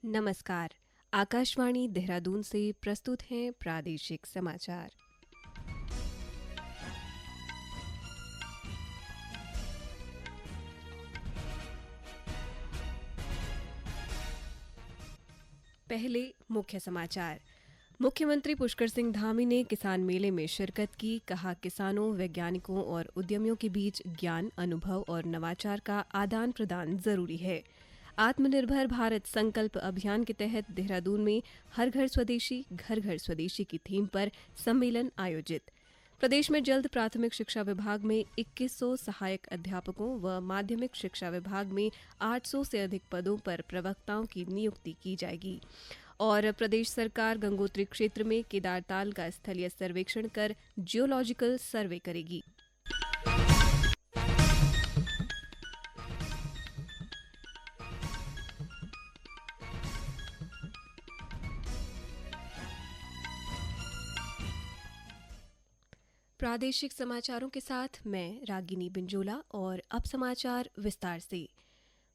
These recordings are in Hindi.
नमस्कार। आकाशवाणी देहरादून से प्रस्तुत हैं प्रादेशिक समाचार। पहले मुख्य समाचार। मुख्यमंत्री पुष्कर सिंह धामी ने किसान मेले में शिरकत की। कहा, किसानों, वैज्ञानिकों और उद्यमियों के बीच ज्ञान, अनुभव और नवाचार का आदान प्रदान जरूरी है। आत्मनिर्भर भारत संकल्प अभियान के तहत देहरादून में हर घर स्वदेशी, घर घर स्वदेशी की थीम पर सम्मेलन आयोजित। प्रदेश में जल्द प्राथमिक शिक्षा विभाग में 2100 सहायक अध्यापकों व माध्यमिक शिक्षा विभाग में 800 से अधिक पदों पर प्रवक्ताओं की नियुक्ति की जाएगी। और प्रदेश सरकार गंगोत्री क्षेत्र में केदारताल का स्थलीय सर्वेक्षण कर जियोलॉजिकल सर्वे करेगी। प्रादेशिक समाचारों के साथ मैं रागिनी बिंजोला। और अब समाचार विस्तार से।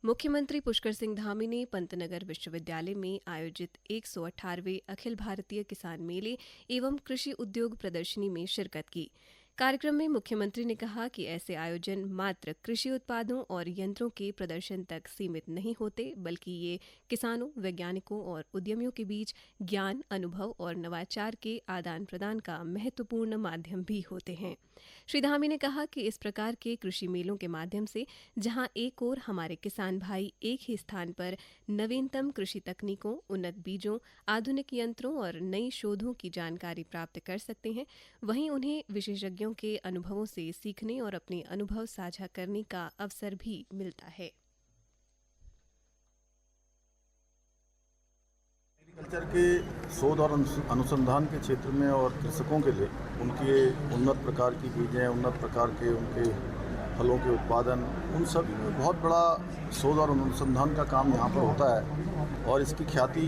मुख्यमंत्री पुष्कर सिंह धामी ने पंतनगर विश्वविद्यालय में आयोजित 118वें अखिल भारतीय किसान मेले एवं कृषि उद्योग प्रदर्शनी में शिरकत की। कार्यक्रम में मुख्यमंत्री ने कहा कि ऐसे आयोजन मात्र कृषि उत्पादों और यंत्रों के प्रदर्शन तक सीमित नहीं होते, बल्कि ये किसानों, वैज्ञानिकों और उद्यमियों के बीच ज्ञान, अनुभव और नवाचार के आदान प्रदान का महत्वपूर्ण माध्यम भी होते हैं। श्री धामी ने कहा कि इस प्रकार के कृषि मेलों के माध्यम से जहां एक ओर हमारे किसान भाई एक ही स्थान पर नवीनतम कृषि तकनीकों, उन्नत बीजों, आधुनिक यंत्रों और नई शोधों की जानकारी प्राप्त कर सकते हैं, वहीं उन्हें विशेषज्ञों के अनुभवों से सीखने और अपने अनुभव साझा करने का अवसर भी मिलता है। एग्रीकल्चर के शोध और अनुसंधान के क्षेत्र में और कृषकों के लिए उनके उन्नत प्रकार की बीजें, उन्नत प्रकार के उनके फलों के उत्पादन, उन सभी में बहुत बड़ा शोध और अनुसंधान का काम यहाँ पर होता है और इसकी ख्याति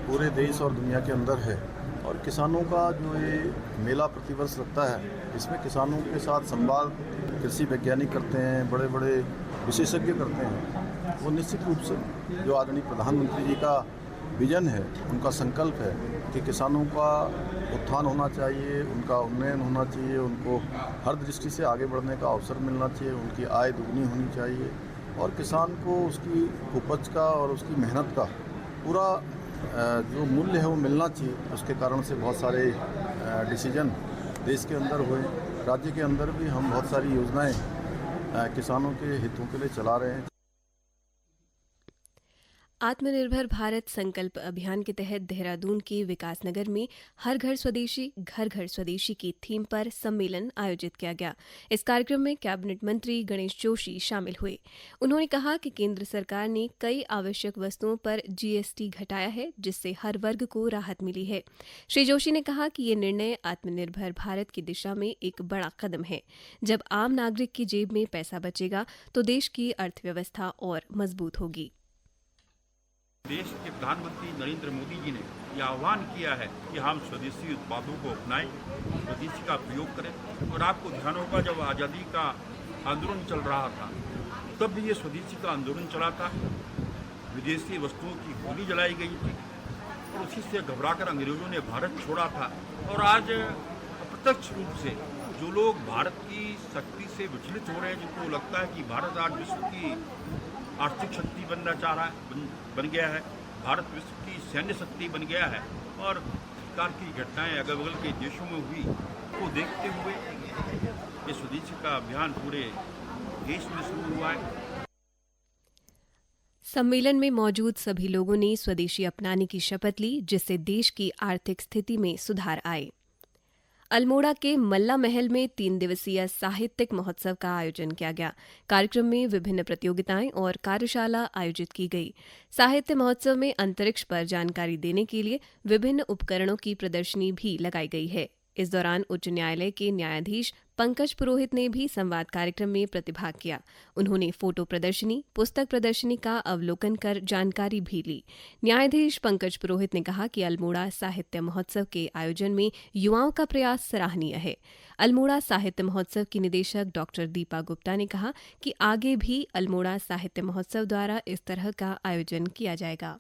पूरे देश और दुनिया के अंदर है। और किसानों का जो ये मेला प्रतिवर्ष लगता है, इसमें किसानों के साथ संवाद कृषि वैज्ञानिक करते हैं, बड़े बड़े विशेषज्ञ करते हैं। वो निश्चित रूप से जो आदरणीय प्रधानमंत्री जी का विजन है, उनका संकल्प है कि किसानों का उत्थान होना चाहिए, उनका उन्नयन होना चाहिए, उनको हर दृष्टि से आगे बढ़ने का अवसर मिलना चाहिए, उनकी आय दुगनी होनी चाहिए और किसान को उसकी उपज का और उसकी मेहनत का पूरा जो मूल्य है वो मिलना चाहिए। उसके कारण से बहुत सारे डिसीजन देश के अंदर हुए, राज्य के अंदर भी हम बहुत सारी योजनाएं किसानों के हितों के लिए चला रहे हैं। आत्मनिर्भर भारत संकल्प अभियान के तहत देहरादून के विकासनगर में हर घर स्वदेशी, घर घर स्वदेशी की थीम पर सम्मेलन आयोजित किया गया। इस कार्यक्रम में कैबिनेट मंत्री गणेश जोशी शामिल हुए। उन्होंने कहा कि केंद्र सरकार ने कई आवश्यक वस्तुओं पर जीएसटी घटाया है, जिससे हर वर्ग को राहत मिली है। श्री जोशी ने कहा कि ये निर्णय आत्मनिर्भर भारत की दिशा में एक बड़ा कदम है। जब आम नागरिक की जेब में पैसा बचेगा तो देश की अर्थव्यवस्था और मजबूत होगी। देश के प्रधानमंत्री नरेंद्र मोदी जी ने यह आह्वान किया है कि हम स्वदेशी उत्पादों को अपनाएं, स्वदेशी का प्रयोग करें। और आपको ध्यान होगा, जब आज़ादी का आंदोलन चल रहा था तब भी ये स्वदेशी का आंदोलन चला था, विदेशी वस्तुओं की गोली जलाई गई थी और उसी से घबराकर अंग्रेजों ने भारत छोड़ा था। और आज अप्रत्यक्ष रूप से जो लोग भारत की शक्ति से विचलित हो रहे हैं, जिनको लगता है कि भारत आज विश्व की आर्थिक शक्ति बनना चाह रहा है, बन गया है, भारत विश्व की सैन्य शक्ति बन गया है, और प्रकार की घटनाएं अगल बगल के देशों में हुई को देखते हुए ये स्वदेशी का अभियान पूरे देश में शुरू हुआ है। सम्मेलन में मौजूद सभी लोगों ने स्वदेशी अपनाने की शपथ ली, जिससे देश की आर्थिक स्थिति में सुधार आए। अल्मोड़ा के मल्ला महल में 3 दिवसीय साहित्यिक महोत्सव का आयोजन किया गया। कार्यक्रम में विभिन्न प्रतियोगिताएं और कार्यशाला आयोजित की गई। साहित्य महोत्सव में अंतरिक्ष पर जानकारी देने के लिए विभिन्न उपकरणों की प्रदर्शनी भी लगाई गई है। इस दौरान उच्च न्यायालय के न्यायाधीश पंकज पुरोहित ने भी संवाद कार्यक्रम में प्रतिभाग किया। उन्होंने फोटो प्रदर्शनी, पुस्तक प्रदर्शनी का अवलोकन कर जानकारी भी ली। न्यायाधीश पंकज पुरोहित ने कहा कि अल्मोड़ा साहित्य महोत्सव के आयोजन में युवाओं का प्रयास सराहनीय है। अल्मोड़ा साहित्य महोत्सव की निदेशक डॉक्टर दीपा गुप्ता ने कहा कि आगे भी अल्मोड़ा साहित्य महोत्सव द्वारा इस तरह का आयोजन किया जाएगा।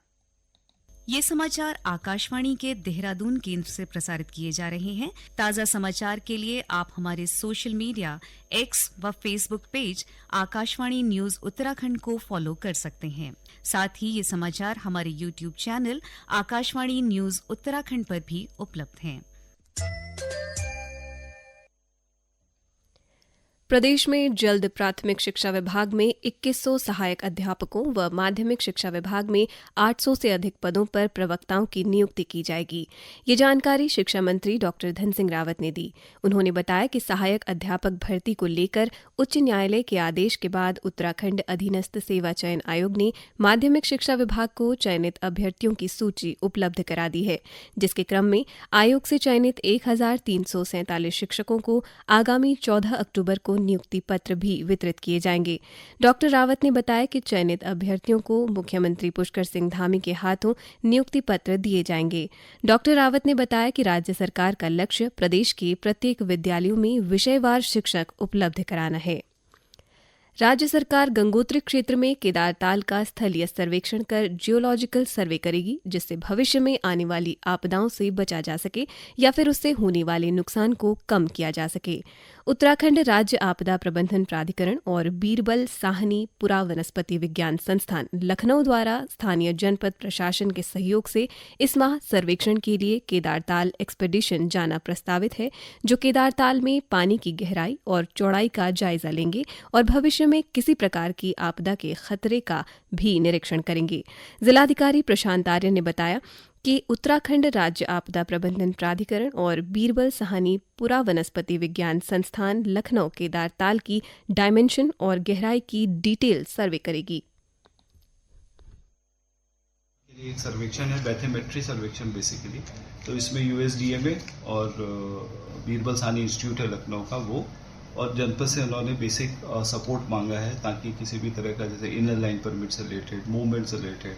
ये समाचार आकाशवाणी के देहरादून केंद्र से प्रसारित किए जा रहे हैं। ताज़ा समाचार के लिए आप हमारे सोशल मीडिया एक्स व Facebook page Akashvani news Uttarakhand को फॉलो कर सकते हैं। साथ ही ये समाचार हमारे YouTube channel Akashvani news Uttarakhand पर भी उपलब्ध हैं। प्रदेश में जल्द प्राथमिक शिक्षा विभाग में 2100 सहायक अध्यापकों व माध्यमिक शिक्षा विभाग में 800 से अधिक पदों पर प्रवक्ताओं की नियुक्ति की जाएगी। ये जानकारी शिक्षा मंत्री डॉ धन सिंह रावत ने दी। उन्होंने बताया कि सहायक अध्यापक भर्ती को लेकर उच्च न्यायालय के आदेश के बाद उत्तराखंड अधीनस्थ सेवा चयन आयोग ने माध्यमिक शिक्षा विभाग को चयनित अभ्यर्थियों की सूची उपलब्ध करा दी है, जिसके क्रम में आयोग से चयनित 1347 शिक्षकों को आगामी 14 अक्टूबर को नियुक्ति पत्र भी वितरित किए जाएंगे। डॉक्टर रावत ने बताया कि चयनित अभ्यर्थियों को मुख्यमंत्री पुष्कर सिंह धामी के हाथों नियुक्ति पत्र दिए जाएंगे। डॉक्टर रावत ने बताया कि राज्य सरकार का लक्ष्य प्रदेश के प्रत्येक विद्यालयों में विषयवार शिक्षक उपलब्ध कराना है। राज्य सरकार गंगोत्री क्षेत्र में केदारताल का स्थलीय सर्वेक्षण कर जियोलॉजिकल सर्वे करेगी, जिससे भविष्य में आने वाली आपदाओं से बचा जा सके या फिर उससे होने वाले नुकसान को कम किया जा सके। उत्तराखंड राज्य आपदा प्रबंधन प्राधिकरण और बीरबल साहनी पुरा वनस्पति विज्ञान संस्थान लखनऊ द्वारा स्थानीय जनपद प्रशासन के सहयोग से इस माह सर्वेक्षण के लिए केदारताल एक्सपेडिशन जाना प्रस्तावित है, जो केदारताल में पानी की गहराई और चौड़ाई का जायजा लेंगे और भविष्य में किसी प्रकार की आपदा के खतरे का भी निरीक्षण करेंगे। जिलाधिकारी प्रशांत आर्य ने बताया कि उत्तराखंड राज्य आपदा प्रबंधन प्राधिकरण और बीरबल साहनी पुरा वनस्पति विज्ञान संस्थान लखनऊ केदारताल की डायमेंशन और गहराई की डिटेल सर्वे करेगी। एक सर्वेक्षण है, बैथोमेट्री सर्वेक्षण बेसिकली, तो इसमें यूएसडीएमए और बीरबल साहनी इंस्टीट्यूट है लखनऊ का, वो और जनपद से उन्होंने बेसिक सपोर्ट मांगा है ताकि किसी भी तरह का जैसे इनर लाइन परमिट से रिलेटेड, मूवमेंट से रिलेटेड,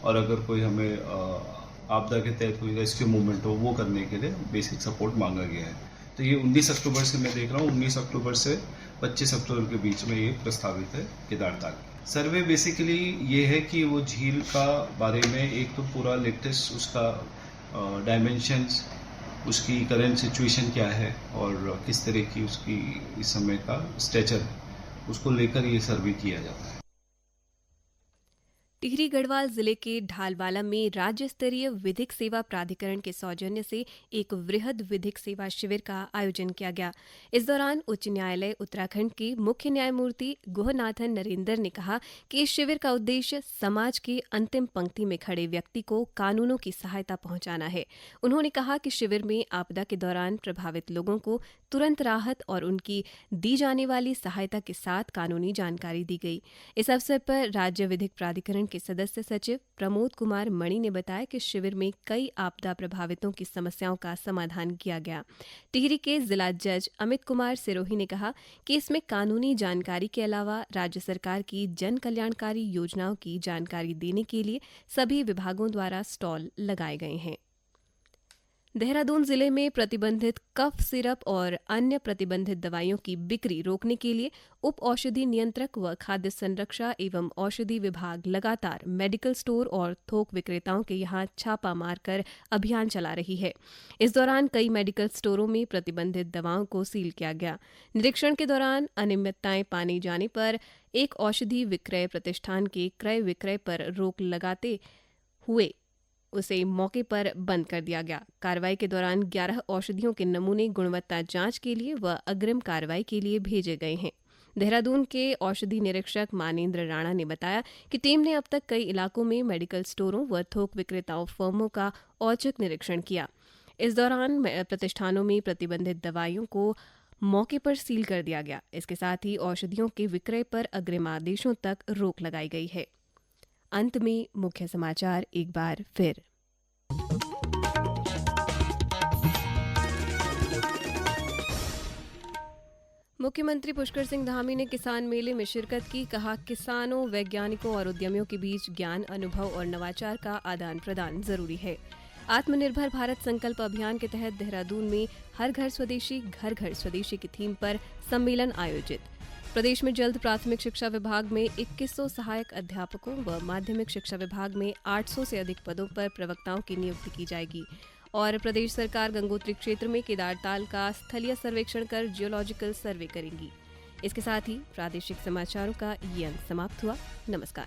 और अगर कोई हमें आपदा के तहत कोई रेस्क्यू मूवमेंट हो वो करने के लिए बेसिक सपोर्ट मांगा गया है। तो ये 19 अक्टूबर से मैं देख रहा हूँ, 19 अक्टूबर से 25 अक्टूबर के बीच में ये प्रस्तावित है केदारताल। सर्वे बेसिकली ये है कि वो झील का बारे में एक तो पूरा लेटेस्ट उसका डायमेंशंस, उसकी करंट सिचुएशन क्या है और किस तरह की उसकी इस समय का स्ट्रेचर है, उसको लेकर ये सर्वे किया जाता है। टिहरी गढ़वाल जिले के ढालवाला में राज्य स्तरीय विधिक सेवा प्राधिकरण के सौजन्य से एक वृहद विधिक सेवा शिविर का आयोजन किया गया। इस दौरान उच्च न्यायालय उत्तराखंड के मुख्य न्यायमूर्ति गुहनाथन नरेंद्र ने कहा कि इस शिविर का उद्देश्य समाज के अंतिम पंक्ति में खड़े व्यक्ति को कानूनों की सहायता पहुंचाना है। उन्होंने कहा कि शिविर में आपदा के दौरान प्रभावित लोगों को तुरंत राहत और उनकी दी जाने वाली सहायता के साथ कानूनी जानकारी दी गई। इस अवसर पर राज्य विधिक प्राधिकरण के सदस्य सचिव प्रमोद कुमार मणि ने बताया कि शिविर में कई आपदा प्रभावितों की समस्याओं का समाधान किया गया। टिहरी के जिला जज अमित कुमार सिरोही ने कहा कि इसमें कानूनी जानकारी के अलावा राज्य सरकार की जन कल्याणकारी योजनाओं की जानकारी देने के लिए सभी विभागों द्वारा स्टॉल लगाए गए हैं। देहरादून जिले में प्रतिबंधित कफ सिरप और अन्य प्रतिबंधित दवाइयों की बिक्री रोकने के लिए उप औषधि नियंत्रक व खाद्य संरक्षा एवं औषधि विभाग लगातार मेडिकल स्टोर और थोक विक्रेताओं के यहां छापा मारकर अभियान चला रही है। इस दौरान कई मेडिकल स्टोरों में प्रतिबंधित दवाओं को सील किया गया। निरीक्षण के दौरान अनियमितताएं पाने जाने पर एक औषधि विक्रय प्रतिष्ठान के क्रय विक्रय पर रोक लगाते हुए उसे मौके पर बंद कर दिया गया। कार्रवाई के दौरान 11 औषधियों के नमूने गुणवत्ता जांच के लिए व अग्रिम कार्रवाई के लिए भेजे गए हैं। देहरादून के औषधि निरीक्षक मानेंद्र राणा ने बताया कि टीम ने अब तक कई इलाकों में मेडिकल स्टोरों व थोक विक्रेताओं फर्मों का औचक निरीक्षण किया। इस दौरान प्रतिष्ठानों में प्रतिबंधित दवाइयों को मौके पर सील कर दिया गया। इसके साथ ही औषधियों के विक्रय पर अग्रिम आदेशों तक रोक लगाई गई है। अंत में मुख्य समाचार एक बार फिर। मुख्यमंत्री पुष्कर सिंह धामी ने किसान मेले में शिरकत की। कहा, किसानों, वैज्ञानिकों और उद्यमियों के बीच ज्ञान, अनुभव और नवाचार का आदान प्रदान जरूरी है। आत्मनिर्भर भारत संकल्प अभियान के तहत देहरादून में हर घर स्वदेशी, घर घर स्वदेशी की थीम पर सम्मेलन आयोजित। प्रदेश में जल्द प्राथमिक शिक्षा विभाग में 2100 सहायक अध्यापकों व माध्यमिक शिक्षा विभाग में 800 से अधिक पदों पर प्रवक्ताओं की नियुक्ति की जाएगी। और प्रदेश सरकार गंगोत्री क्षेत्र में केदारताल का स्थलीय सर्वेक्षण कर जियोलॉजिकल सर्वे करेंगी। इसके साथ ही प्रादेशिक समाचारों का ये अंक समाप्त हुआ। नमस्कार।